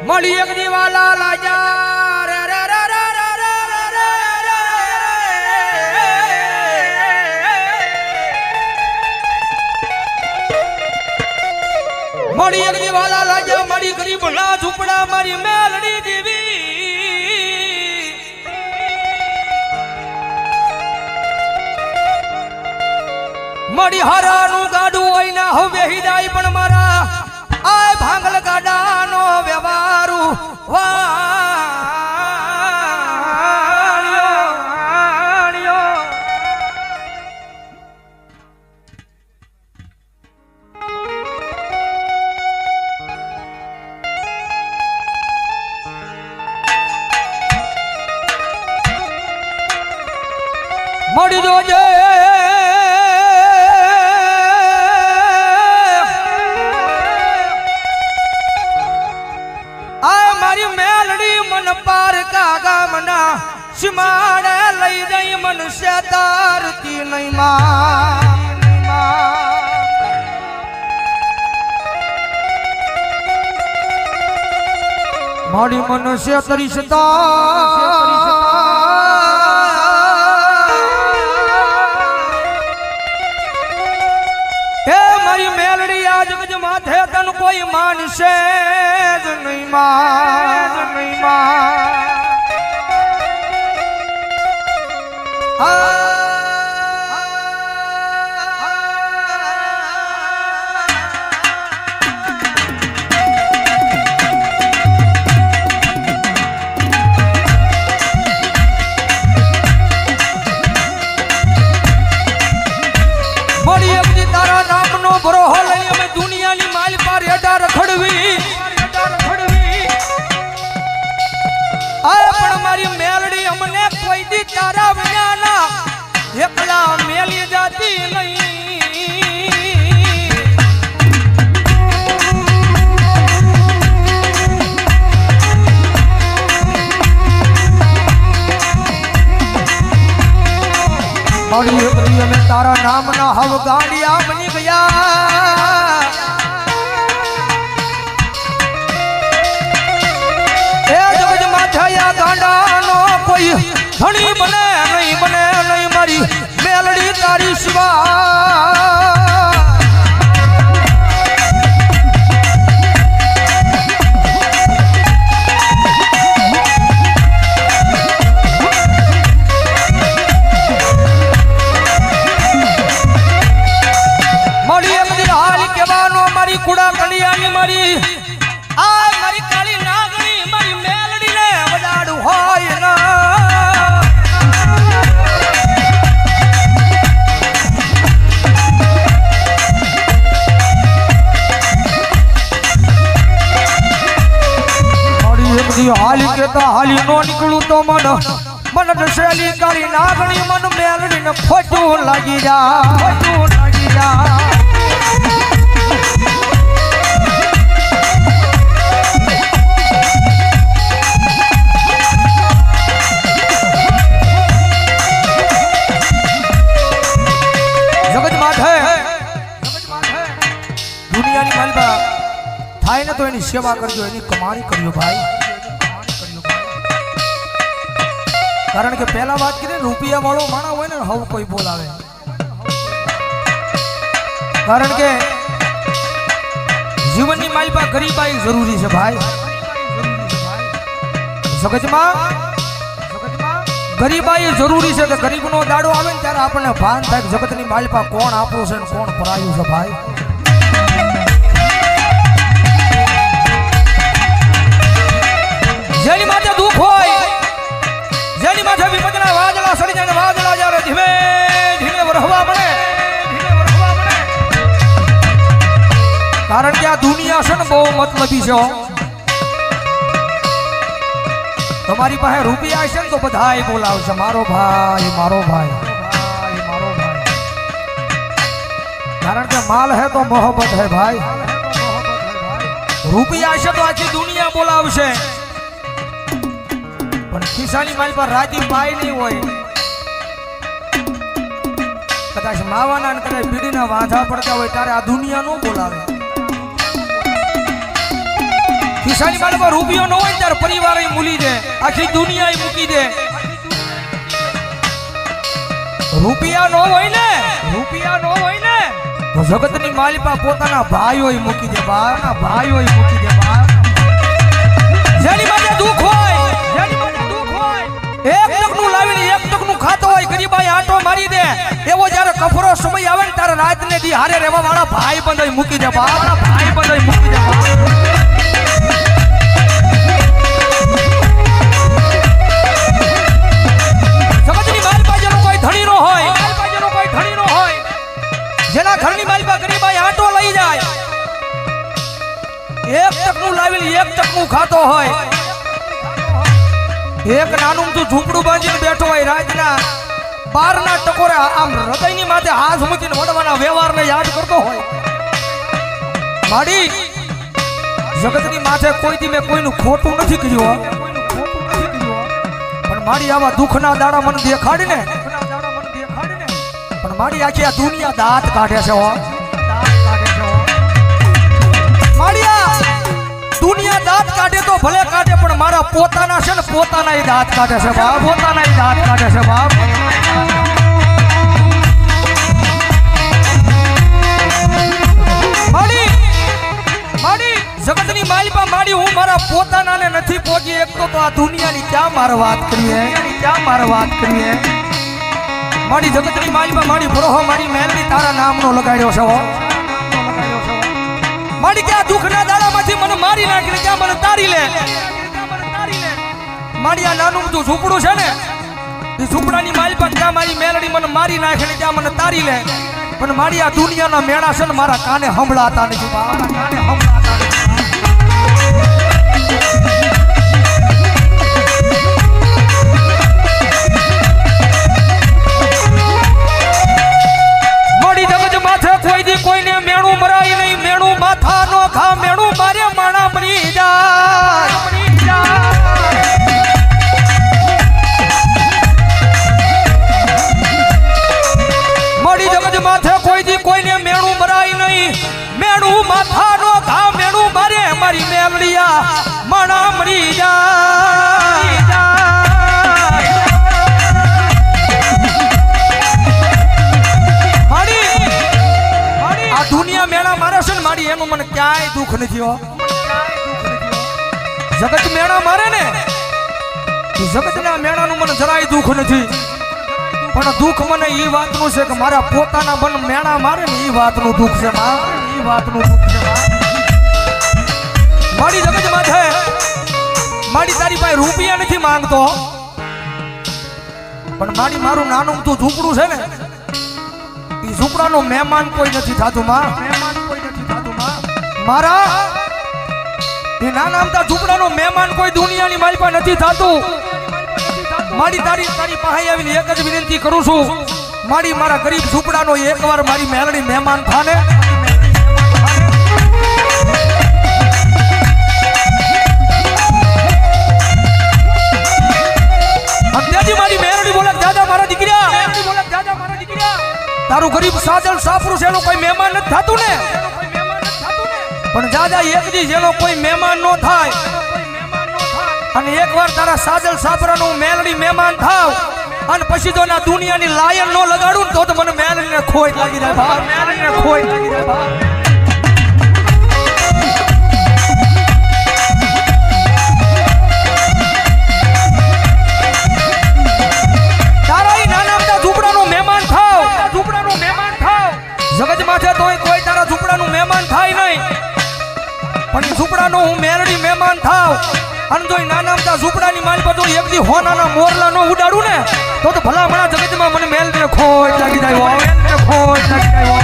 મળી એક દીવાલા લાજા રે રે રે રે રે રે મળી એક દીવાલા લાજા મળી ગરીબ ના ઝૂંપડા મારી મેલડી દેવી મળી હરાનું ગાડું હોય ના હવે હિદાય પણ મારા આય ભાંગલ ગાડાનો વ્યવહારુ વાણ્યો મળી જોજે પાર કાગા મના સિમાડે લઈ જઈ મનુષ્ય તારતી નહીં મારી મનુષ્ય તરીસતા હે મારી મેલડી આજ ગજ માથે તન કોઈ માનશે જ નહીં તારા નામનો ભરોહો લઈ અમે દુનિયાની માલ પર હેડા રખડવી પણ મારી મેલડી અમને કોઈ દી તારા વિનાના એકલા મેલી જાતી નહીં મારી એકલી અમે તારા નામના હવ ગાંડિયા બની ગયા એ જગત માથાયા ગાંડાનો કોઈ ધણી બને નહીં મારી મેલડી તારી સિવા મળી એમ હાલ કેવાનો મારી કુડા કડિયાની મારી આ મારી કાળી નાગણી મારી મેલડીને વડાડું હોય ના મારી એમની હાલી કેતા હાલી નો નીકળું તો મન દસેલી કાળી નાગણી મન મેલડીને ખોટું લાગી જા દુનિયાની માલબા થાય ને તો એની સેવા કરજો એની કમાણી કરજો ભાઈ કારણ કે પહેલા વાત કરી રૂપિયા વાળો માણા હોય ને હવે કોઈ બોલાવે કારણ કે જીવનની માલબા ગરીબાઈ જરૂરી છે ભાઈ જગતમાં ગરીબાઈ જરૂરી છે કે ગરીબનો દાડો આવે ને ત્યારે આપણને ભાન થાય જગતની માલબા કોણ આપણું છે ને કોણ પરાયું છે ભાઈ જેની માથે દુઃખ હોય જેની માથે વિપદના વાદળા સડી જાય વાદળા જ્યારે ધીમે ધીમે વરહવા પડે કારણ કે આ દુનિયા છે ને બહુ મતલબી છે તમારી પાસે રૂપિયા હશે ને તો બધાય બોલાવશે મારો ભાઈ કારણ કે માલ હે તો મોહબ્બત હે ભાઈ રૂપિયા હશે તો આખી દુનિયા બોલાવશે પણ ખિસ્સાની માલ પર રાજી પાય નહીં હોય કદાચ માવાના અને કદાચ બીડીના વાંધા પડતા હોય ત્યારે આ દુનિયા નો બોલાવે ઈશાની માલમાં રૂપિયો ન હોય ને ત્યારે પરિવાર મૂલી દે, આખી દુનિયા મૂકી દે. રૂપિયા નો હોય ને તો જગતની માલિકા પોતાના ભાઈઓ મૂકી દે, ભાઈઓ મૂકી દે. જેની માટે દુઃખ હોય એક ટકનું લાવીને એક ટકનું ખાતો હોય, ગરીબાઈ આંટો મારી દે, એવો જ્યારે કફરો સમય આવે ને ત્યારે રાતને દી હારે રહેવા વાળા ભાઈ બંધ મૂકી દે, ભાઈ બંધ મૂકી દે. જગતની માલિકા જેનો કોઈ ધણી નો હોય, જેના ઘરની માલિકા ગરીબાઈ આંટો લઈ જાય, એક ટકનું લાવીને એક ટકનું ખાતો હોય, એક નાનું તું ઝૂંપડું બાંધીને બેઠો હોય, રાતના 12 ના ટકોરે આમ હૃદયની માથે હાથ મૂકીને વડવાના વ્યવહારને યાદ કરતો હોય. માડી જગતની માથે કોઈથી મેં કોઈનું ખોટું નથી કર્યું, પણ માડી આવા દુઃખના દાડા મને દેખાડીને, પણ માડી આખી આ દુનિયા દાંત કાઢે છે. માડિયા દુનિયા દાંત કાઢે તો ભલે કાઢે, પણ મારા પોતાના છે ને પોતાના દાંત કાઢે છે બાપ, પોતાના દાંત કાઢે છે બાપ. માડી જગતની માલિકા માડી હું મારા પોતાનાને નથી પહોંચી એક તો આ દુનિયાની ક્યાં મારે વાત કરીએ, માડી જગતની માલિકા માડી ભરોહો મારી મેલડી તારા નામનો લગાડ્યો છે. માડી ક્યાં દુઃખના દાડામાંથી મને મારી નાખીને ક્યાં મને તારી લે. માડી આ નાનું તું ઝૂંપડું છે ને, એ ઝૂંપડાની માલિકા ક્યાં મારી મેલડી મને મારી નાખીને ક્યાં મને તારી લે, પણ માડી આ દુનિયાના મેણા છે ને મારા કાને સંભળાતા નથી, મારા કાને સંભળાતા નથી. માડી જગત માથે કોઈ દી કોઈને મેણું મરાય નહીં, મેણું માથા નો ખા, મેણું મારે માણા મરી જાય. માડી જગત માથે કોઈ દી કોઈને મેણું મરાય નહીં, મેણું માથા નો ખા, મેણું મારે મારી મેલડિયા માણા મરી જાય. આ દુનિયા મેળા મારે છે ને મારી, એનું મને ક્યાંય દુઃખ નથી હો. જગત મેળા મારે ને, જગતના મેળાનું મને જરાય દુઃખ નથી, પણ દુઃખ મને એ વાતનું છે કે મારા પોતાના બન મેળા મારે ને એ વાતનું દુઃખ છે, મારી જગત માથે મારી તારી પાસે રૂપિયા નથી માંગતો, પણ મારી મારું નાનું તું ઝૂંપડું છે ને, એ ઝૂંપડાનો મહેમાન કોઈ નથી થતું માં. મારા એ નાના અમથા ઝૂંપડાનો મહેમાન કોઈ દુનિયાની મારી પાસે નથી થતું. મારી તારી પાસે આવીને એક જ વિનંતી કરું છું, મારી મારા ગરીબ ઝૂંપડાનો એકવાર મારી મેલડી મહેમાન થાને. અંત્યાજી મારી મેલડી બોલે દાદા મારા દીકરા, તારું ગરીબ સાજલ સાપરું છે, એનો કોઈ મહેમાન નથી થતું ને, પણ દાદા એક દી જેનો કોઈ મહેમાન નો થાય અને એકવાર તારા સાજલ સાપરાનું મેલડી મહેમાન થાવ અને પછી તો ના દુનિયાની લાયન નો લગાડું તો મને મેલડીને ખોટ લાગી જાય ભાઈ, મેલડીને ખોટ લાગી જાય ભાઈ. જગત માથે તોય કોઈ તારા ઝૂંપડાનું મહેમાન થાય નહીં, પણ ઝૂંપડાનો હું મેલડી મહેમાન થાવ અને જો નાના અમથા ઝૂંપડાની માલ બધું એક દી હોનાના મોરલા નો ઉડાડું ને તો ભલામણા જગતમાં મને મેલડીને ખોટ લાગી જાય, ખોટ લાગી જાય.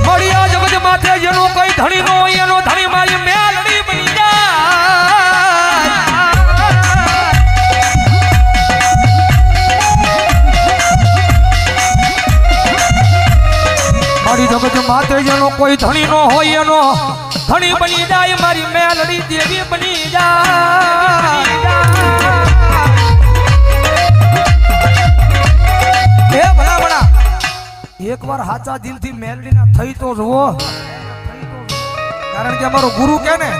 મળ્યા જગત માથે જેનો કોઈ ધણી નો હોય એનો ધણી મારી મેલડી બની જાય. મારી જગત માથે જેનો કોઈ ધણી નો હોય એનો ધણી બની જાય, મારી મેલડી દેવી બની જાય. હે એકવાર સાચા દિલથી મેલડીના થઈ તો જુઓ, કારણ કે અમારો ગુરુ કે ને,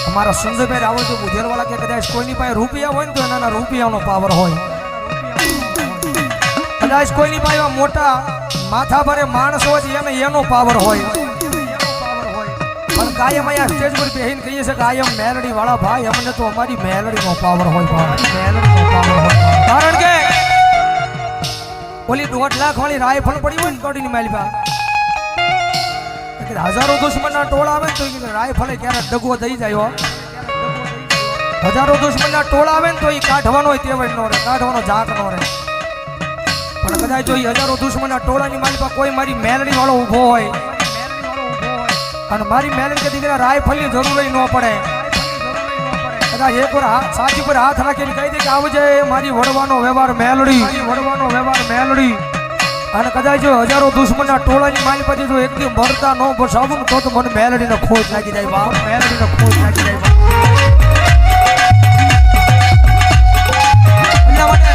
અમારા સંજયભાઈ રાવલ બુધેરવાળા કે કદાચ કોઈની પાસે રૂપિયા હોય ને તો એના રૂપિયાનો પાવર હોય, કદાચ કોઈની પાસે મોટા માથા ભરે માણસ હોય એને એનો પાવર હોય, પણ કાયમ અહીંયા સ્ટેજ પર બેહીને કહીએ છે કે કાયમ મેલડી વાળા ભાઈ અમને તો અમારી મેલડીનો પાવર હોય, મેલડીનો પાવર હોય, કારણ કે ઓલી 1.5 લાખ વાળી રાયફળ પડી હોય ને કોડીની માલી પાસે હજારો દુશ્મનના ટોળા આવે તો રાયફળે ક્યારેક દગો થઈ જાય, હજારો દુશ્મનના ટોળા આવે ને તો એ કાઢવાનો તેવડ નો રહે, કાઢવાનો ઝાક નો રહે, પણ કદાચ જો હજારો દુશ્મનના ટોળાની માલી પાસે કોઈ મારી મેલડી વાળો ઊભો હોય અને મારી મેલડી કે દીકરા રાયફળની જરૂર ન પડે, કદાચ એક વાર સાચી પર હાથ રાખીને કહી દે કે આવજે મારી વડવાનો વ્યવહાર મેલડી, વડવાનો વ્યવહાર મેલડી, અને કદાચ જો હજારો દુશ્મનના ટોળાની માલી પછી જો એકદમ ભરતા ન બસાવું તો મને મેલડીને ખોજ લાગી જાય, બાપ મેલડીને ખોજ લાગી જાય, એટલા માટે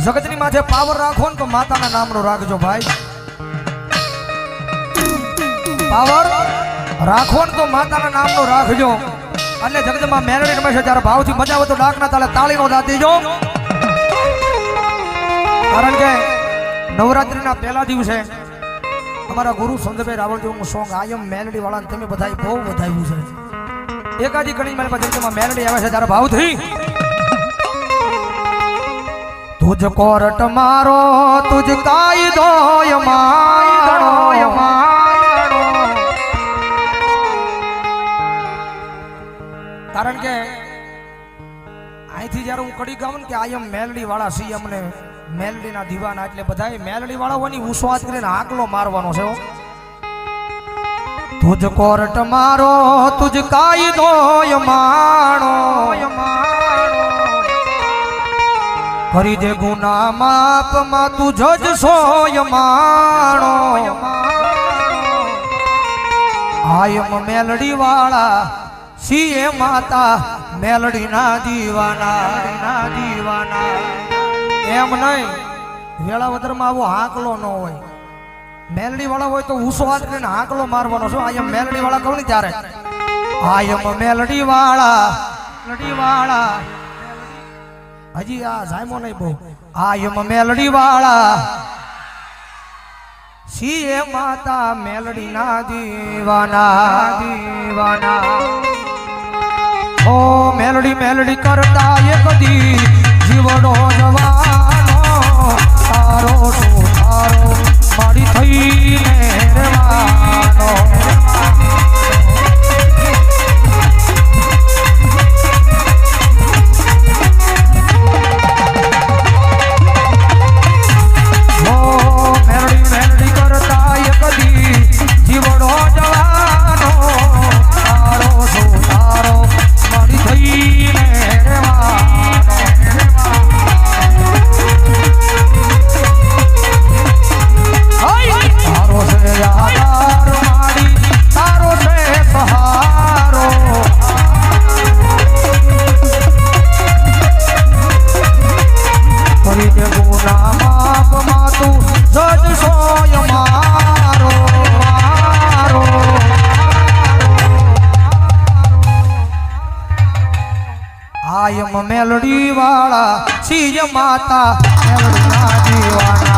જગતની માથે પાવર રાખો ને તો માતાના નામનો રાખજો ભાઈ, પાવર રાખો ને તો માતાના નામનો રાખજો, અને જગતમાં મેલડી રમે છે ત્યારે ભાવથી મજા આવે તો ડાકના તાલે તાળીનો દાદ દેજો, કારણ કે નવરાત્રીના પહેલા દિવસે અમારા ગુરુ સંજયભાઈ રાવળજીનું સોંગ આયમ મેલડી વાળા તમે બધાય બહુ વધાવ્યું છે, એકાદી કડી મારી પાસે જગતમાં મેલડી આવે છે ત્યારે ભાવથી તુજ કોરટ મારો તુજ કાયદો મારો, કારણ કે અહીંથી જયારે હું કડી ગાઉં કે આયમ મેલડી વાળા સી અમને મેલડીના દીવાના, એટલે બધા મેલડી વાળાઓની ઉસ્વાદ કરીને આકલો મારવાનો છે, તુજ કોરટ મારો તુજ કાયદો માણો, કરી દે ગુના માપ માં તું જજ સોય માણો, આયમ મેલડી વાળા સીએ માતા મેલડી ના દીવાના, એમ નહીં વેળાવદર માં આવો હાકલો ન હોય, મેલડી વાળા હોય તો ઉસ્વાદ કરીને હાકલો મારવાનો છે, આયમ મેલડી વાળા કહું ને ત્યારે આયમ મેલડી વાળા હજી આ જાયમો નહીં બહુ, આયમ મેલડી વાળા સીએ માતા મેલડી ના દીવાના, ઓ મેલડી મેલડી કરતા એક દી જીવડો જવાનો, તારો તો તારો મારી થઈને રહેવાનો, ઓ મેલડી મેલડી કરતા એક દી જીવડો જવાનો, તારો તો તારો મારી થઈને રહેવાનો, તારો છે આધાર મારી, તારો છે સહારો, કરી દે ગુના માપ માં તું જજ સોય મારો, આયમ મેલડી વાળા સીય માતા મેલડી ના દીવાના.